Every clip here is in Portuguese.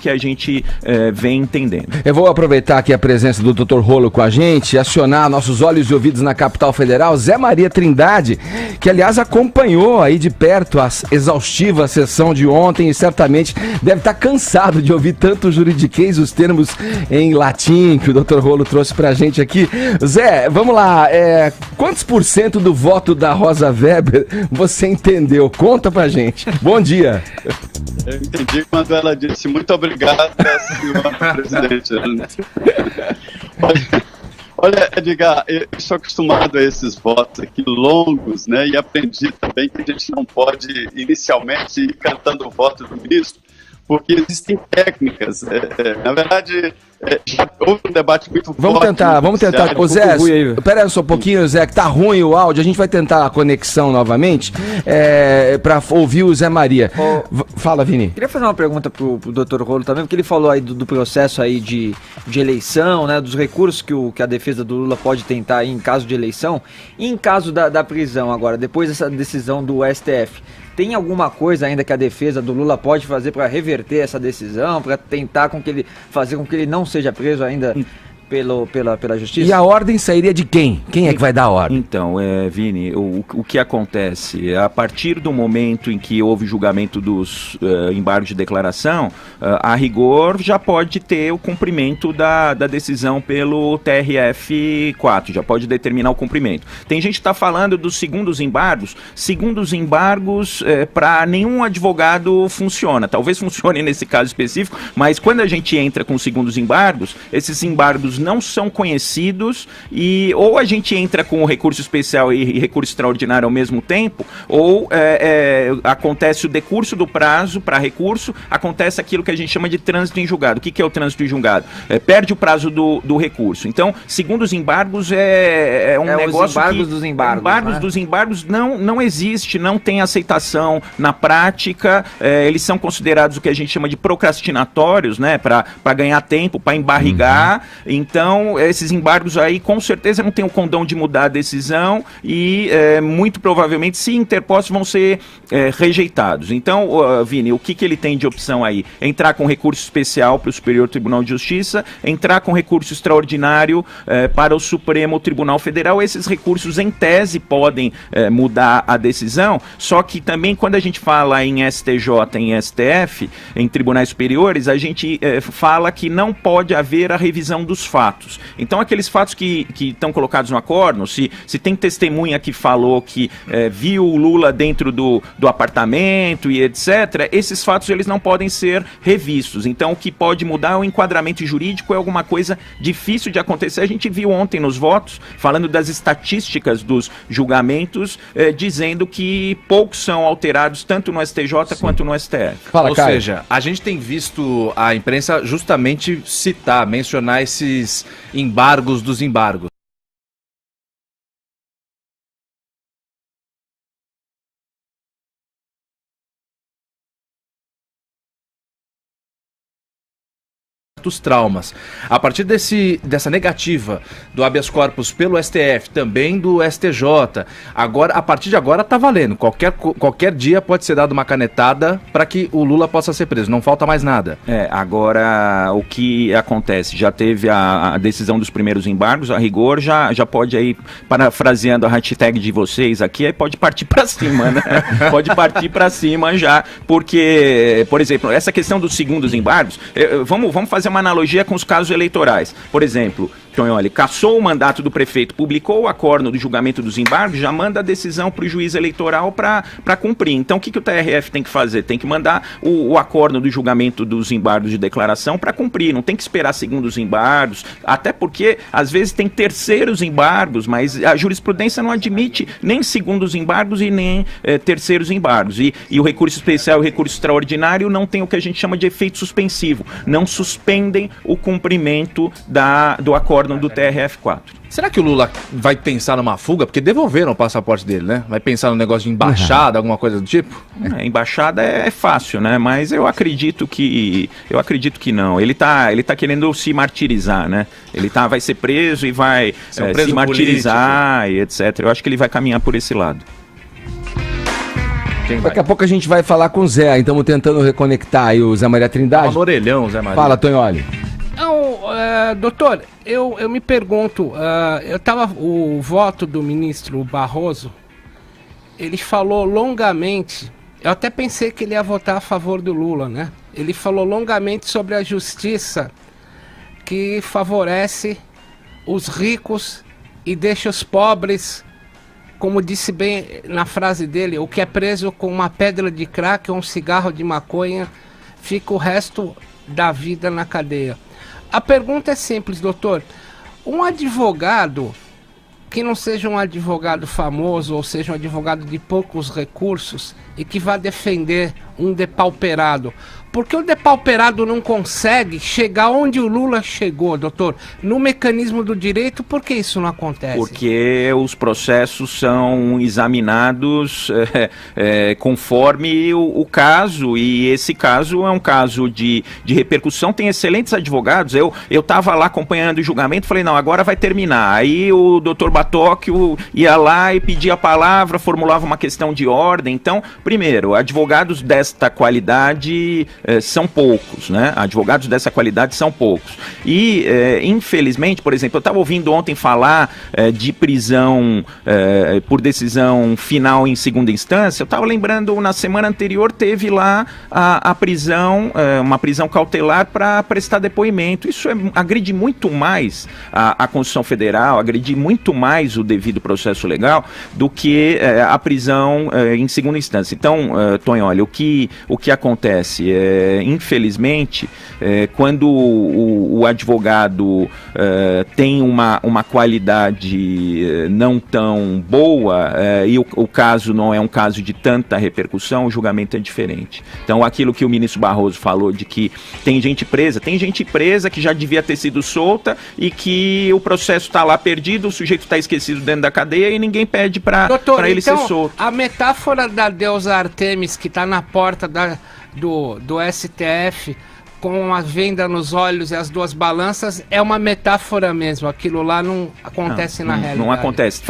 que a gente vem entendendo. Eu vou aproveitar aqui a presença do Dr. Rolo com a gente, acionar nossos olhos e ouvidos na capital federal, Zé Maria Trindade, que aliás acompanhou aí de perto a exaustiva sessão de ontem e certamente deve estar cansado de ouvir tanto juridiquês, os termos em latim que o Dr. Rolo trouxe pra gente aqui. Zé, vamos lá, quantos por cento do voto da Rosa Weber você entendeu? Conta pra gente. Bom dia. Eu entendi quando ela disse muito obrigado, senhora presidente. Olha, Edgar, eu sou acostumado a esses votos aqui longos, né? E aprendi também que a gente não pode inicialmente ir cantando o voto do ministro, porque existem técnicas. Na verdade, já houve um debate muito forte. Vamos tentar. Ô Zé, espera só um pouquinho, Zé, que tá ruim o áudio. A gente vai tentar a conexão novamente para ouvir o Zé Maria. Fala, Vini. Queria fazer uma pergunta pro Dr. Rolo também, porque ele falou aí do processo aí de eleição, né, dos recursos que a defesa do Lula pode tentar aí em caso de eleição. E em caso da prisão agora, depois dessa decisão do STF, tem alguma coisa ainda que a defesa do Lula pode fazer para reverter essa decisão, para tentar fazer com que ele não seja preso ainda pela justiça? E a ordem sairia de quem? Quem é que vai dar a ordem? Então, Vini, o que acontece? A partir do momento em que houve julgamento dos embargos de declaração, a rigor já pode ter o cumprimento da decisão pelo TRF4, já pode determinar o cumprimento. Tem gente que está falando dos segundos embargos. Segundos embargos, para nenhum advogado funciona. Talvez funcione nesse caso específico, mas quando a gente entra com segundos embargos, esses embargos não são conhecidos e ou a gente entra com o recurso especial e recurso extraordinário ao mesmo tempo, ou acontece o decurso do prazo para recurso, acontece aquilo que a gente chama de trânsito em julgado. O que é o trânsito em julgado? Perde o prazo do recurso. Então, segundo os embargos, um negócio os embargos dos embargos. Embargos, né? dos embargos não existe, não tem aceitação na prática, eles são considerados o que a gente chama de procrastinatórios, né, para ganhar tempo, para embarrigar. Então, esses embargos aí, com certeza, não tem o condão de mudar a decisão e, muito provavelmente, se interpostos, vão ser rejeitados. Então, Vini, o que ele tem de opção aí? Entrar com recurso especial para o Superior Tribunal de Justiça, entrar com recurso extraordinário para o Supremo Tribunal Federal. Esses recursos, em tese, podem mudar a decisão, só que também, quando a gente fala em STJ, em STF, em tribunais superiores, a gente fala que não pode haver a revisão dos fatos. Então, aqueles fatos que estão colocados no acórdão, se tem testemunha que falou que viu o Lula dentro do apartamento e etc., esses fatos eles não podem ser revistos. Então, o que pode mudar é o enquadramento jurídico, é alguma coisa difícil de acontecer. A gente viu ontem nos votos, falando das estatísticas dos julgamentos, dizendo que poucos são alterados tanto no STJ quanto no STF. Ou seja, a gente tem visto a imprensa justamente mencionar esses embargos dos embargos. Dos traumas. A partir dessa negativa do habeas corpus pelo STF, também do STJ, agora, a partir de agora tá valendo. Qualquer dia pode ser dado uma canetada para que o Lula possa ser preso. Não falta mais nada. Agora o que acontece? Já teve a decisão dos primeiros embargos, a rigor já pode aí, parafraseando a hashtag de vocês aqui, aí pode partir para cima, né? Pode partir para cima já, porque, por exemplo, essa questão dos segundos embargos, vamos fazer uma analogia com os casos eleitorais. Por exemplo, Tonholi cassou o mandato do prefeito, publicou o acórdão do julgamento dos embargos, já manda a decisão para o juiz eleitoral para cumprir. Então, o que o TRF tem que fazer? Tem que mandar o acórdão do julgamento dos embargos de declaração para cumprir. Não tem que esperar segundos embargos, até porque, às vezes, tem terceiros embargos, mas a jurisprudência não admite nem segundos embargos e nem terceiros embargos. E o recurso especial e o recurso extraordinário não tem o que a gente chama de efeito suspensivo. Não suspendem o cumprimento do acórdão do TRF4. Será que o Lula vai pensar numa fuga? Porque devolveram o passaporte dele, né? Vai pensar no negócio de embaixada, alguma coisa do tipo? Embaixada é fácil, né? Mas eu acredito que não. Ele tá querendo se martirizar, né? Ele vai ser preso e vai se martirizar político, e etc. Eu acho que ele vai caminhar por esse lado. Quem Daqui vai? a pouco a gente vai falar com o Zé, aí estamos tentando reconectar aí o Zé Maria Trindade. Fala no orelhão, Zé Maria. Fala, Tonholi. Não, doutor, eu me pergunto, o voto do ministro Barroso, ele falou longamente, eu até pensei que ele ia votar a favor do Lula, né? Ele falou longamente sobre a justiça que favorece os ricos e deixa os pobres, como disse bem na frase dele, o que é preso com uma pedra de crack ou um cigarro de maconha, fica o resto da vida na cadeia. A pergunta é simples, doutor. Um advogado que não seja um advogado famoso ou seja um advogado de poucos recursos e que vá defender um depauperado, por que o depauperado não consegue chegar onde o Lula chegou, doutor? No mecanismo do direito, por que isso não acontece? Porque os processos são examinados conforme o caso, e esse caso é um caso de repercussão, tem excelentes advogados. Eu estava lá acompanhando o julgamento, falei, não, agora vai terminar. Aí o doutor Batóquio ia lá e pedia a palavra, formulava uma questão de ordem. Então, primeiro, advogados desta qualidade são poucos, né? Advogados dessa qualidade são poucos. E, infelizmente, por exemplo, eu estava ouvindo ontem falar de prisão por decisão final em segunda instância. Eu estava lembrando, na semana anterior teve lá a prisão, uma prisão cautelar para prestar depoimento. Isso agride muito mais a Constituição Federal, agride muito mais o devido processo legal do que a prisão em segunda instância. Então, Tonholi, o que acontece? Infelizmente, quando o advogado tem uma qualidade não tão boa e o caso não é um caso de tanta repercussão, o julgamento é diferente. Então, aquilo que o ministro Barroso falou de que tem gente presa que já devia ter sido solta e que o processo está lá perdido, o sujeito está esquecido dentro da cadeia e ninguém pede para ele ser solto. A metáfora da deusa Artemis que está na porta do STF com a venda nos olhos e as duas balanças é uma metáfora mesmo. Aquilo lá não acontece na realidade. Não acontece.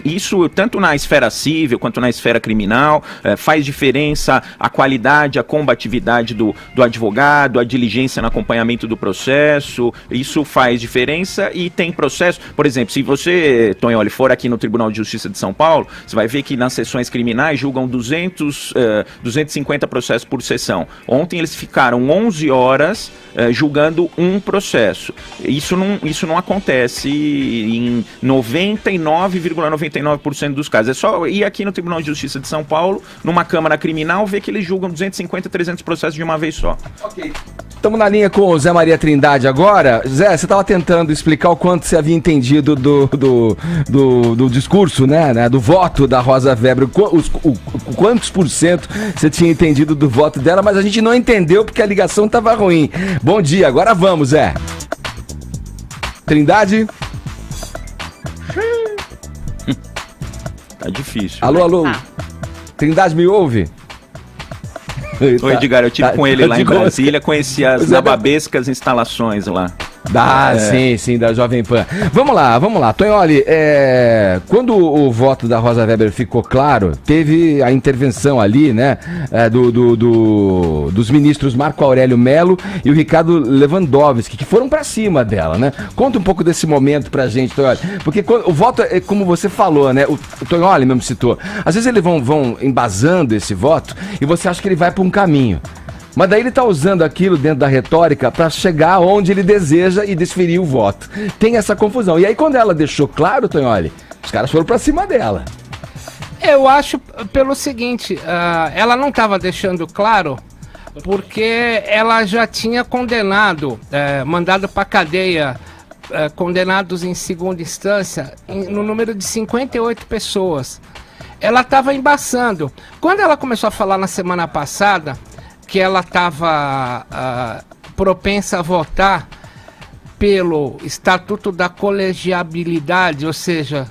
Isso tanto na esfera civil quanto na esfera criminal, faz diferença a qualidade, a combatividade do advogado, a diligência no acompanhamento do processo. Isso faz diferença e tem processo. Por exemplo, se você, Tonholi, for aqui no Tribunal de Justiça de São Paulo, você vai ver que nas sessões criminais julgam 250 processos por sessão. Ontem eles ficaram 11 horas julgando um processo. Isso não acontece em 99,99% dos casos. É só ir aqui no Tribunal de Justiça de São Paulo, numa Câmara Criminal, ver que eles julgam 250, 300 processos de uma vez só. Ok. Estamos na linha com o Zé Maria Trindade agora. Zé, você estava tentando explicar o quanto você havia entendido do discurso, né, do voto da Rosa Weber, quantos por cento você tinha entendido do voto dela, mas a gente não entendeu porque a ligação estava ruim. Bom dia, agora vamos, Zé. Trindade? Tá difícil. Alô? Trindade, me ouve? Oi, Edgar, eu estive com ele lá em Brasília, conheci as nababescas instalações lá. Sim, da Jovem Pan. Vamos lá. Tonholi, quando o voto da Rosa Weber ficou claro, teve a intervenção ali, né, dos ministros Marco Aurélio Mello e o Ricardo Lewandowski, que foram pra cima dela, né? Conta um pouco desse momento pra gente, Tonholi, porque o voto é como você falou, né, o Tonholi mesmo citou, às vezes eles vão embasando esse voto e você acha que ele vai pra um caminho. Mas daí ele tá usando aquilo dentro da retórica para chegar onde ele deseja e desferir o voto. Tem essa confusão. E aí quando ela deixou claro, Tonholi, os caras foram para cima dela. Eu acho pelo seguinte, ela não estava deixando claro porque ela já tinha condenado, mandado para cadeia, condenados em segunda instância, no número de 58 pessoas. Ela estava embaçando. Quando ela começou a falar na semana passada que ela estava propensa a votar pelo Estatuto da Colegiabilidade, ou seja,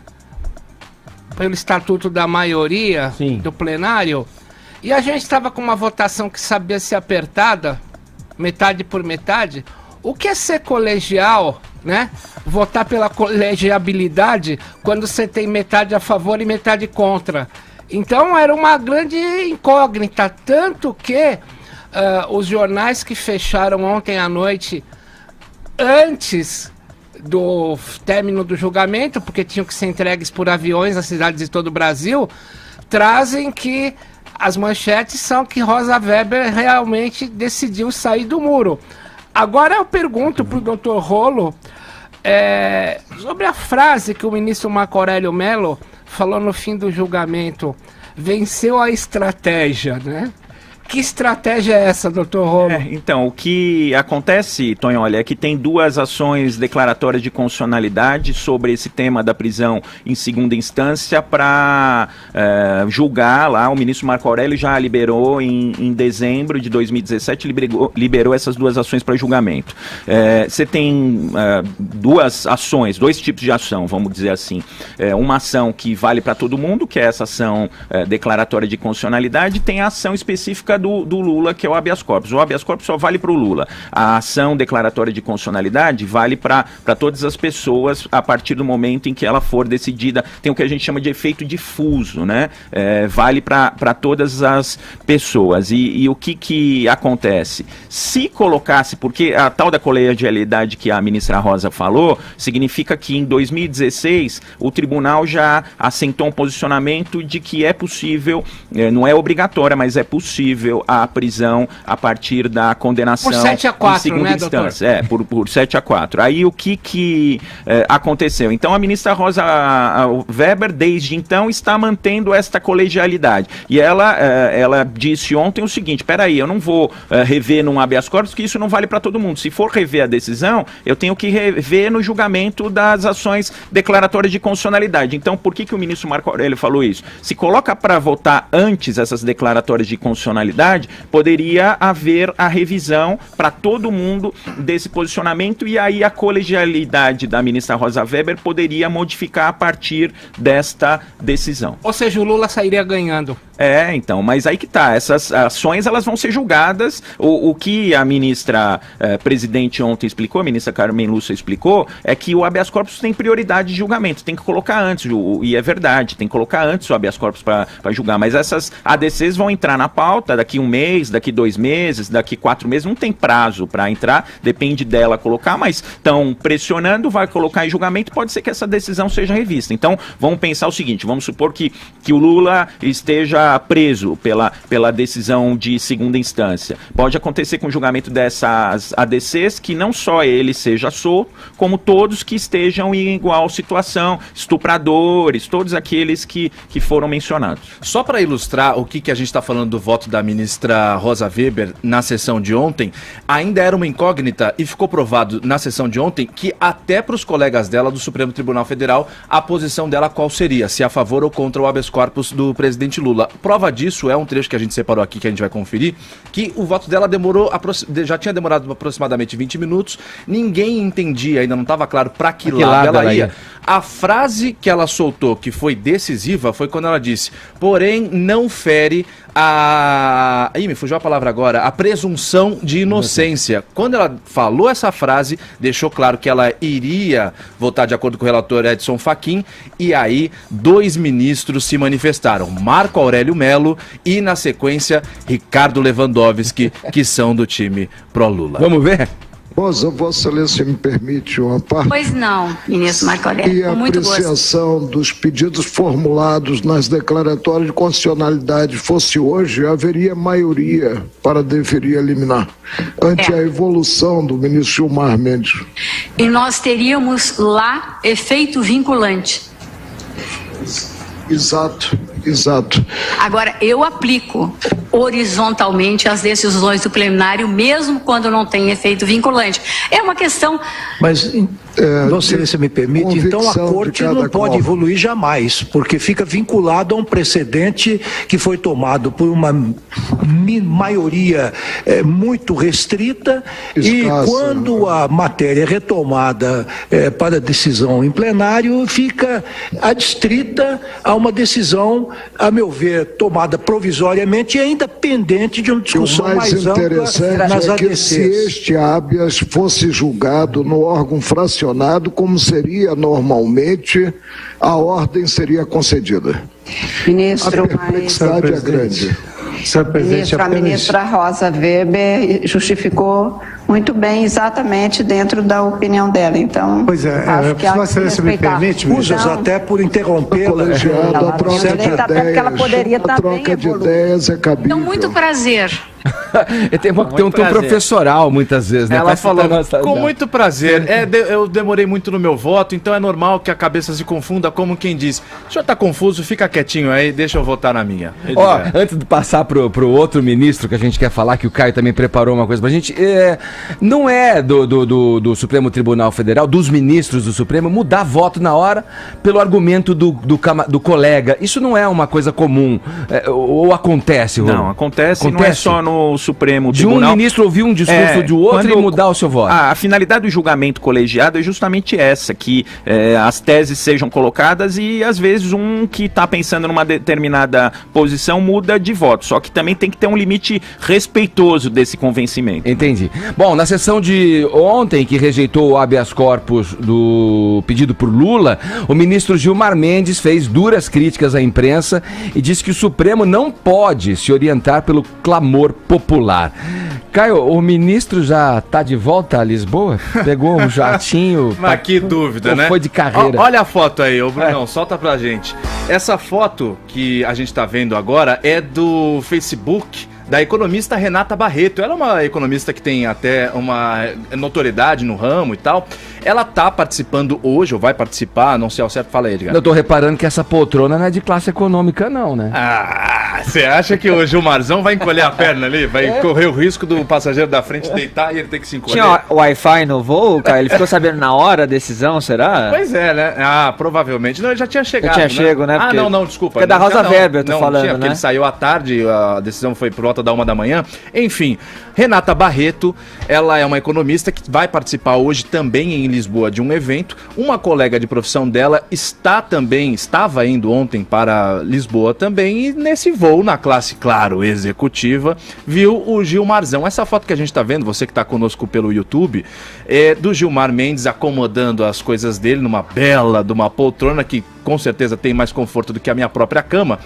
pelo Estatuto da Maioria, sim, do plenário, e a gente estava com uma votação que sabia ser apertada, metade por metade. O que é ser colegial, né? Votar pela colegiabilidade quando você tem metade a favor e metade contra. Então era uma grande incógnita, tanto que os jornais que fecharam ontem à noite, antes do término do julgamento, porque tinham que ser entregues por aviões nas cidades de todo o Brasil, trazem que as manchetes são que Rosa Weber realmente decidiu sair do muro. Agora eu pergunto para o Dr. Rolo sobre a frase que o ministro Marco Aurélio Mello falou no fim do julgamento: venceu a estratégia, né? Que estratégia é essa, doutor Rolo? Então, o que acontece, Tonho, olha, é que tem duas ações declaratórias de constitucionalidade sobre esse tema da prisão em segunda instância para julgar lá. O ministro Marco Aurélio já liberou em dezembro de 2017, liberou essas duas ações para julgamento. Você tem duas ações, dois tipos de ação, vamos dizer assim. Uma ação que vale para todo mundo, que é essa ação declaratória de constitucionalidade, tem a ação específica do Lula, que é o habeas corpus. O habeas corpus só vale para o Lula. A ação declaratória de constitucionalidade vale para todas as pessoas a partir do momento em que ela for decidida. Tem o que a gente chama de efeito difuso, né? Vale para todas as pessoas. E o que acontece? Se colocasse, porque a tal da colegialidade que a ministra Rosa falou, significa que em 2016 o tribunal já assentou um posicionamento de que é possível, não é obrigatória, mas é possível a prisão a partir da condenação por 7-4, em segunda instância. Doutor? Por 7-4. Aí o que aconteceu? Então a ministra Rosa Weber, desde então, está mantendo esta colegialidade. E ela disse ontem o seguinte: peraí, eu não vou rever num habeas corpus, porque isso não vale para todo mundo. Se for rever a decisão, eu tenho que rever no julgamento das ações declaratórias de constitucionalidade. Então, por que o ministro Marco Aurélio falou isso? Se coloca para votar antes essas declaratórias de constitucionalidade, poderia haver a revisão para todo mundo desse posicionamento, e aí a colegialidade da ministra Rosa Weber poderia modificar a partir desta decisão. Ou seja, o Lula sairia ganhando. Então, mas aí que tá, essas ações elas vão ser julgadas. O que a ministra presidente ontem explicou, a ministra Carmen Lúcia explicou, é que o habeas corpus tem prioridade de julgamento, tem que colocar antes, e é verdade, tem que colocar antes o habeas corpus para julgar, mas essas ADCs vão entrar na pauta daqui 1 mês, daqui 2 meses, daqui 4 meses, não tem prazo para entrar, depende dela colocar, mas estão pressionando, vai colocar em julgamento, pode ser que essa decisão seja revista. Então, vamos pensar o seguinte, vamos supor que o Lula esteja preso pela decisão de segunda instância. Pode acontecer com o julgamento dessas ADCs que não só ele seja solto, como todos que estejam em igual situação, estupradores, todos aqueles que foram mencionados. Só para ilustrar o que a gente está falando do voto da ministra Rosa Weber na sessão de ontem, ainda era uma incógnita e ficou provado na sessão de ontem que até para os colegas dela do Supremo Tribunal Federal, a posição dela qual seria, se a favor ou contra o habeas corpus do presidente Lula. Prova disso é um trecho que a gente separou aqui, que a gente vai conferir, que o voto dela já tinha demorado aproximadamente 20 minutos, ninguém entendia, ainda não estava claro para que lado ela ia. A frase que ela soltou, que foi decisiva, foi quando ela disse: porém, não fere me fugiu a palavra agora, a presunção de inocência. Quando ela falou essa frase, deixou claro que ela iria votar de acordo com o relator Edson Fachin, e aí 2 ministros se manifestaram, Marco Aurélio Mello e, na sequência, Ricardo Lewandowski, que são do time pró-Lula. Vamos ver? Vossa Excelência me permite uma parte? Pois não, ministro Marco Aurélio. E a apreciação dos pedidos formulados nas declaratórias de constitucionalidade fosse hoje, haveria maioria para deferir liminar ante a evolução do ministro Gilmar Mendes. E nós teríamos lá efeito vinculante. Exato. Agora, eu aplico horizontalmente as decisões do plenário, mesmo quando não tem efeito vinculante. É uma questão... Mas, Vossa Excelência me permite, então a Corte não pode evoluir jamais, porque fica vinculado a um precedente que foi tomado por uma maioria muito restrita, e quando a matéria é retomada para decisão em plenário, fica adstrita a uma decisão a meu ver, tomada provisoriamente e ainda pendente de uma discussão mais ampla nas interessante é que se ADCs. este habeas fosse julgado no órgão fracionado, como seria normalmente, a ordem seria concedida. Ministro, A perplexidade é grande. Senhor presidente, a ministra Rosa Weber justificou muito bem, exatamente dentro da opinião dela. Então, Pois é, acho que Vossa Excelência me permite, Usas até por interromper Colegiado, a troca de ideias, a troca de ideias é cabível. então, muito prazer. Tem um tom prazer. professoral, muitas vezes, né? Ela Parece que falou, tá nossa- com muito prazer. Eu demorei muito no meu voto, então é normal que a cabeça se confunda, como quem diz. O senhor tá confuso, fica quietinho aí, deixa eu votar na minha. Ó, antes de passar pro outro ministro que a gente quer falar, que o Caio também preparou uma coisa pra gente, não é do Supremo Tribunal Federal, dos ministros do Supremo, mudar voto na hora pelo argumento do colega. Isso não é uma coisa comum, ou acontece, Rô? Não, acontece, não é só no Supremo de Tribunal. um ministro ouvir um discurso de outro e mudar o seu voto. A finalidade do julgamento colegiado é justamente essa, que as teses sejam colocadas e às vezes um que está pensando numa determinada posição muda de voto, só que também tem que ter um limite respeitoso desse convencimento. Entendi. Bom, na sessão de ontem, que rejeitou o habeas corpus do pedido por Lula, o ministro Gilmar Mendes fez duras críticas à imprensa e disse que o Supremo não pode se orientar pelo clamor popular. Caio, o ministro já tá de volta a Lisboa? Pegou um jatinho? Mas que dúvida, ou né? foi de carreira? Olha a foto aí, ô Brunão, solta pra gente. Essa foto que a gente tá vendo agora é do Facebook da economista Renata Barreto. Ela é uma economista que tem até uma notoriedade no ramo e tal. Ela tá participando hoje, ou vai participar, não sei ao certo, fala aí, Edgar. Eu tô reparando que essa poltrona não é de classe econômica não, né? Ah, você acha que o Gilmarzão vai encolher a perna ali? Vai correr o risco do passageiro da frente deitar e ele ter que se encolher? Tinha Wi-Fi no voo, cara? Ele ficou sabendo na hora a decisão, será? Pois é, né? Ah, provavelmente. Não, ele já tinha chegado, Já tinha chego, né? Ah, Porque- não, desculpa. porque é da Não, Rosa não, Weber, eu tô não, falando, tinha, porque né? ele saiu à tarde, a decisão foi por volta da 1 da manhã. Enfim, Renata Barreto, ela é uma economista que vai participar hoje também em Lisboa de um evento. Uma colega de profissão dela estava indo ontem para Lisboa também, e nesse voo, na classe, claro, executiva, viu o Gilmarzão. Essa foto que a gente está vendo, você que está conosco pelo YouTube, é do Gilmar Mendes acomodando as coisas dele numa bela de uma poltrona que com certeza tem mais conforto do que a minha própria cama.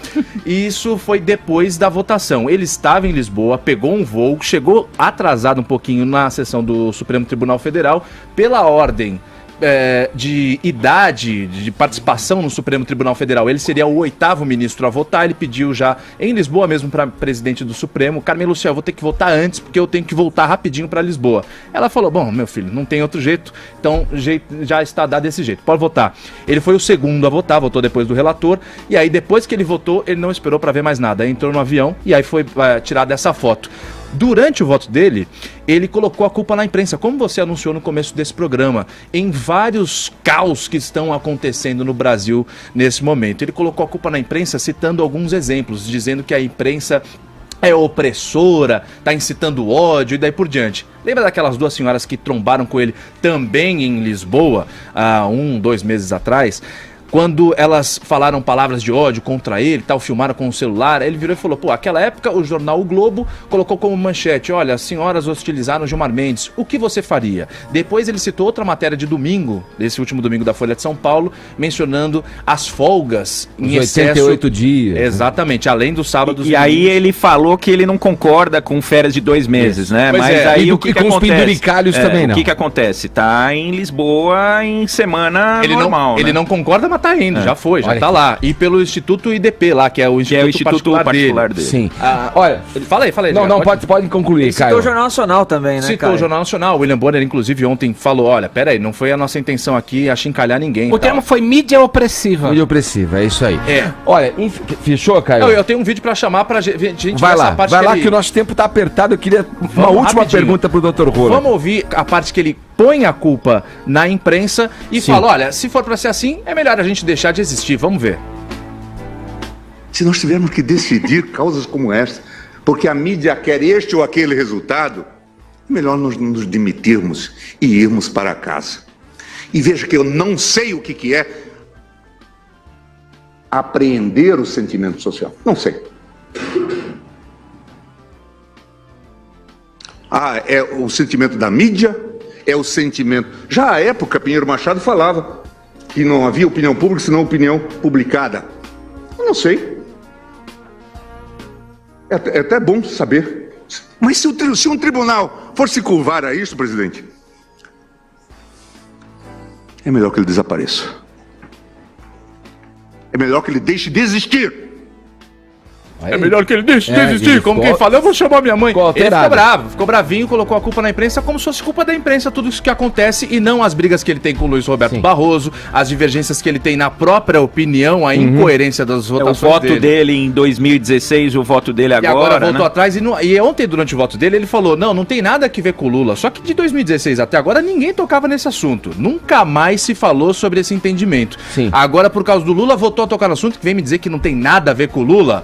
E isso foi depois da votação. Ele estava em Lisboa, pegou um voo, chegou atrasado um pouquinho na sessão do Supremo Tribunal Federal, pela ordem de idade, de participação no Supremo Tribunal Federal. Ele seria o 8º ministro a votar. Ele pediu já em Lisboa mesmo para presidente do Supremo: Carmen Lúcia, eu vou ter que votar antes porque eu tenho que voltar rapidinho para Lisboa. Ela falou: bom, meu filho, não tem outro jeito, então já está dado desse jeito, pode votar. Ele foi o segundo a votar, votou depois do relator, e aí depois que ele votou, ele não esperou para ver mais nada, aí entrou no avião e aí foi tirada essa foto. Durante o voto dele, ele colocou a culpa na imprensa, como você anunciou no começo desse programa, em vários caos que estão acontecendo no Brasil nesse momento. Ele colocou a culpa na imprensa citando alguns exemplos, dizendo que a imprensa é opressora, está incitando ódio e daí por diante. Lembra daquelas duas senhoras que trombaram com ele também em Lisboa, há 2 meses atrás? Quando elas falaram palavras de ódio contra ele, tal, filmaram com o celular, ele virou e falou: pô, aquela época o jornal O Globo colocou como manchete: olha, as senhoras hostilizaram Gilmar Mendes, o que você faria? Depois ele citou outra matéria de domingo, desse último domingo da Folha de São Paulo, mencionando as folgas em excesso. 88 dias. Exatamente, além dos sábados E aí ele falou que ele não concorda com férias de 2 meses, né? Pois Mas é. aí E o que com os acontece? penduricalhos também não. O que acontece? Tá em Lisboa em semana normal, né? Ele não concorda, mas tá indo, já foi, já Olha tá aqui. lá. E pelo Instituto IDP lá, que é o Instituto, particular dele. Sim. Ah, Olha, Fala aí, não, não, pode concluir, Citou Caio. o Jornal Nacional também, né, Citou cara? o Jornal Nacional. O William Bonner, inclusive, ontem falou: olha, peraí, não foi a nossa intenção aqui achincalhar ninguém. O termo foi mídia opressiva. Mídia opressiva, é isso aí. É. Olha, fechou, Caio? Eu tenho um vídeo pra chamar pra gente Vai ver lá, essa parte vai lá ele- que o nosso tempo tá apertado. Eu queria uma Vamos última rapidinho. pergunta pro Dr. Rola. Vamos ouvir a parte que ele põe a culpa na imprensa e Sim. fala: olha, se for pra ser assim, é melhor a gente deixar de existir. Vamos ver. Se nós tivermos que decidir causas como essa, porque a mídia quer este ou aquele resultado, é melhor nos demitirmos e irmos para casa. E veja que eu não sei o que é apreender o sentimento social? Não sei. É o sentimento da mídia? É o sentimento... Já à época, Pinheiro Machado falava que não havia opinião pública, senão opinião publicada. Eu não sei. É até bom saber. Mas se um tribunal for se curvar a isso, presidente, é melhor que ele desapareça. É melhor que ele deixe de existir. É melhor que ele deixe de existir, como quem fala, eu vou chamar minha mãe. Ele ficou bravo, ficou bravinho, colocou a culpa na imprensa como se fosse culpa da imprensa tudo isso que acontece e não as brigas que ele tem com o Luiz Roberto Barroso, as divergências que ele tem na própria opinião, a incoerência das votações dele. O voto dele em 2016, o voto dele agora, e agora voltou atrás e ontem durante o voto dele ele falou, não tem nada a ver com o Lula, só que de 2016 até agora ninguém tocava nesse assunto, nunca mais se falou sobre esse entendimento. Agora por causa do Lula voltou a tocar no assunto que vem me dizer que não tem nada a ver com o Lula.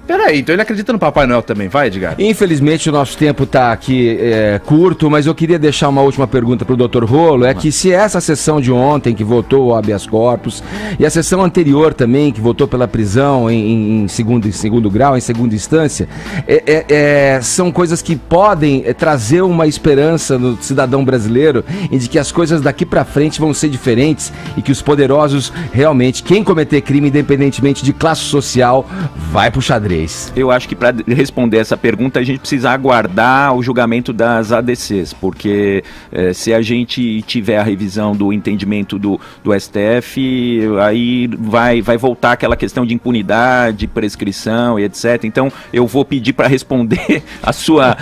Peraí, então ele acredita no Papai Noel também, vai, Edgar? Infelizmente o nosso tempo tá aqui curto, mas eu queria deixar uma última pergunta pro Dr. Rolo, que se essa sessão de ontem que votou o habeas corpus e a sessão anterior também que votou pela prisão em segundo grau, em segunda instância, são coisas que podem trazer uma esperança no cidadão brasileiro e de que as coisas daqui pra frente vão ser diferentes e que os poderosos realmente, quem cometer crime independentemente de classe social, vai pro xadrez. Eu acho que para responder essa pergunta a gente precisa aguardar o julgamento das ADCs, porque se a gente tiver a revisão do entendimento do STF, aí vai voltar aquela questão de impunidade, prescrição e etc. Então eu vou pedir para responder a sua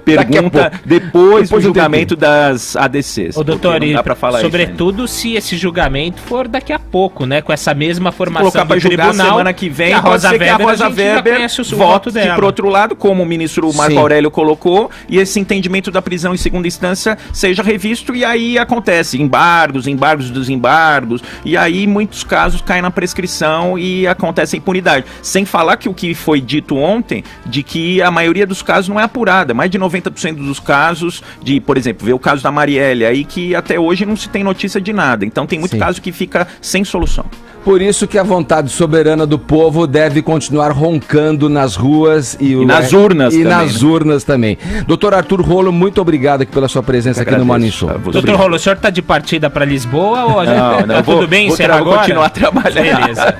pergunta depois do julgamento das ADCs. Ô, doutor, não dá pra falar sobretudo se esse julgamento for daqui a pouco, né? Com essa mesma formação colocar para julgar semana que vem, pode ser que a Rosa Weber voto dela. Por outro lado, como o ministro Marco Aurélio colocou, e esse entendimento da prisão em segunda instância seja revisto, e aí acontece embargos, desembargos, e aí muitos casos caem na prescrição e acontece a impunidade. Sem falar que o que foi dito ontem, de que a maioria dos casos não é apurada, mais de 90% dos casos, por exemplo, ver o caso da Marielle, aí que até hoje não se tem notícia de nada, então tem muito caso que fica sem solução. Por isso que a vontade soberana do povo deve continuar roncando nas ruas e nas urnas também. Nas urnas também. Doutor Arthur Rolo, muito obrigado aqui pela sua presença aqui no Morning Show. Doutor Rolo, o senhor está de partida para Lisboa ou não, tudo bem? Vou continuar trabalhando. Beleza.